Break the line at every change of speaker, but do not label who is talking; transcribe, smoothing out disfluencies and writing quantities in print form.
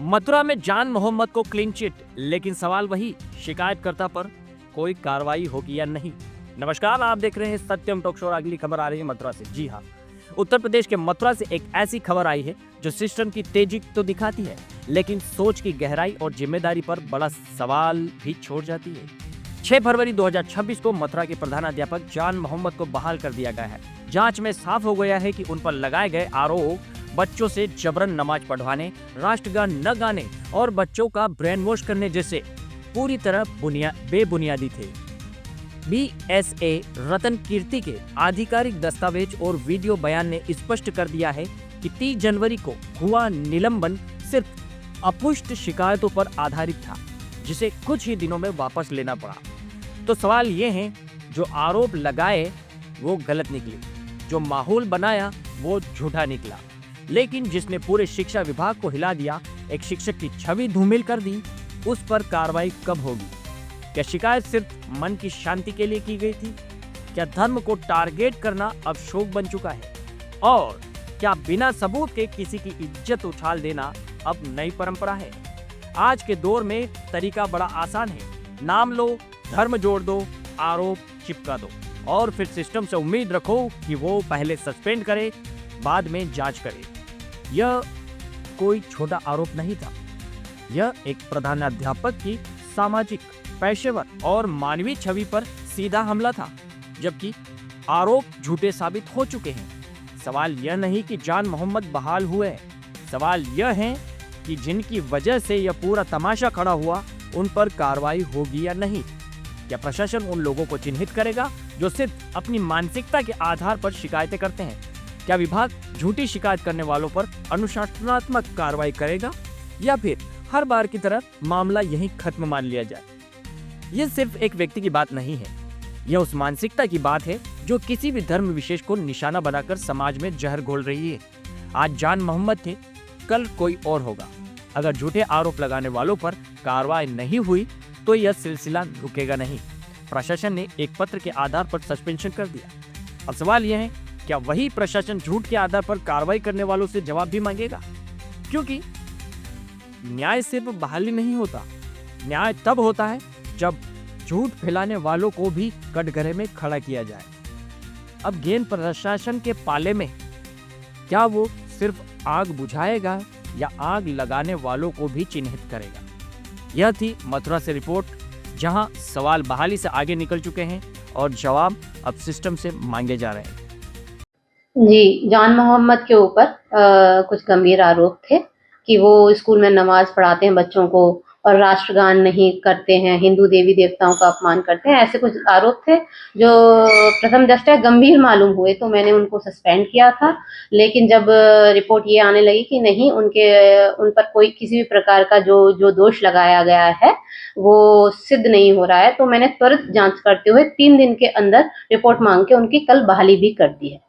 मथुरा में जान मोहम्मद को क्लीन चिट, लेकिन सवाल वही, शिकायतकर्ता पर कोई कार्रवाई होगी या नहीं। नमस्कार, आप देख रहे हैं सत्यम टॉक शो और अगली खबर आ रही है मथुरा से। जी हाँ, उत्तर प्रदेश के मथुरा से एक ऐसी खबर आई है जो सिस्टम की तेजी तो दिखाती है, लेकिन सोच की गहराई और जिम्मेदारी पर बड़ा सवाल भी छोड़ जाती है। 6 फरवरी 2026 को मथुरा के प्रधानाध्यापक जान मोहम्मद को बहाल कर दिया गया है। जांच में साफ हो गया है कि उन पर लगाए गए आरोप बच्चों से जबरन नमाज पढ़वाने, राष्ट्रगान न गाने और बच्चों का ब्रेन वॉश करने जैसे पूरी तरह बेबुनियादी थे। BSA रतन कीर्ति के आधिकारिक दस्तावेज और वीडियो बयान ने स्पष्ट कर दिया है कि 30 जनवरी को हुआ निलंबन सिर्फ अपुष्ट शिकायतों पर आधारित था, जिसे कुछ ही दिनों में वापस लेना पड़ा। तो सवाल ये है, जो आरोप लगाए वो गलत निकले, जो माहौल बनाया वो झूठा निकला, लेकिन जिसने पूरे शिक्षा विभाग को हिला दिया, एक शिक्षक की छवि धूमिल कर दी, उस पर कार्रवाई कब होगी? क्या शिकायत सिर्फ मन की शांति के लिए की गई थी? क्या धर्म को टारगेट करना अब शौक बन चुका है? और क्या बिना सबूत के किसी की इज्जत उछाल देना अब नई परंपरा है? आज के दौर में तरीका बड़ा आसान है, नाम लो, धर्म जोड़ दो, आरोप चिपका दो और फिर सिस्टम से उम्मीद रखो कि वो पहले सस्पेंड करे, बाद में जांच करे। यह कोई छोटा आरोप नहीं था, यह एक प्रधानाध्यापक की सामाजिक, पेशेवर और मानवीय छवि पर सीधा हमला था, जबकि आरोप झूठे साबित हो चुके हैं। सवाल यह नहीं कि जान मोहम्मद बहाल हुए, सवाल यह है कि जिनकी वजह से यह पूरा तमाशा खड़ा हुआ, उन पर कार्रवाई होगी या नहीं। क्या प्रशासन उन लोगों को चिन्हित करेगा जो सिर्फ अपनी मानसिकता के आधार पर शिकायतें करते हैं? क्या विभाग झूठी शिकायत करने वालों पर अनुशासनात्मक कार्रवाई करेगा, या फिर हर बार की तरह मामला यहीं खत्म मान लिया जाए? यह सिर्फ एक व्यक्ति की बात नहीं है, यह उस मानसिकता की बात है जो किसी भी धर्म विशेष को निशाना बनाकर समाज में जहर घोल रही है। आज जान मोहम्मद थे, कल कोई और होगा। अगर झूठे आरोप लगाने वालों पर कार्रवाई नहीं हुई तो यह सिलसिला रुकेगा नहीं। प्रशासन ने एक पत्र के आधार पर सस्पेंशन कर दिया। अब सवाल यह है, क्या वही प्रशासन झूठ के आधार पर कार्रवाई करने वालों से जवाब भी मांगेगा? क्योंकि न्याय सिर्फ बहाली नहीं होता, न्याय तब होता है जब झूठ फैलाने वालों को भी कटघरे में खड़ा किया जाए। अब गेंद प्रशासन के पाले में, क्या वो सिर्फ आग बुझाएगा या आग लगाने वालों को भी चिन्हित करेगा? यह थी मथुरा से रिपोर्ट, जहां सवाल बहाली से आगे निकल चुके हैं और जवाब अब सिस्टम से मांगे जा रहे हैं।
जी, जान मोहम्मद के ऊपर कुछ गंभीर आरोप थे कि वो स्कूल में नमाज पढ़ाते हैं बच्चों को और राष्ट्रगान नहीं करते हैं, हिंदू देवी देवताओं का अपमान करते हैं। ऐसे कुछ आरोप थे जो प्रथम दृष्टया गंभीर मालूम हुए, तो मैंने उनको सस्पेंड किया था। लेकिन जब रिपोर्ट ये आने लगी कि नहीं, उन पर कोई किसी भी प्रकार का जो दोष लगाया गया है वो सिद्ध नहीं हो रहा है, तो मैंने त्वरित जांच करते हुए 3 दिन के अंदर रिपोर्ट मांग के उनकी कल बहाली भी कर दी है।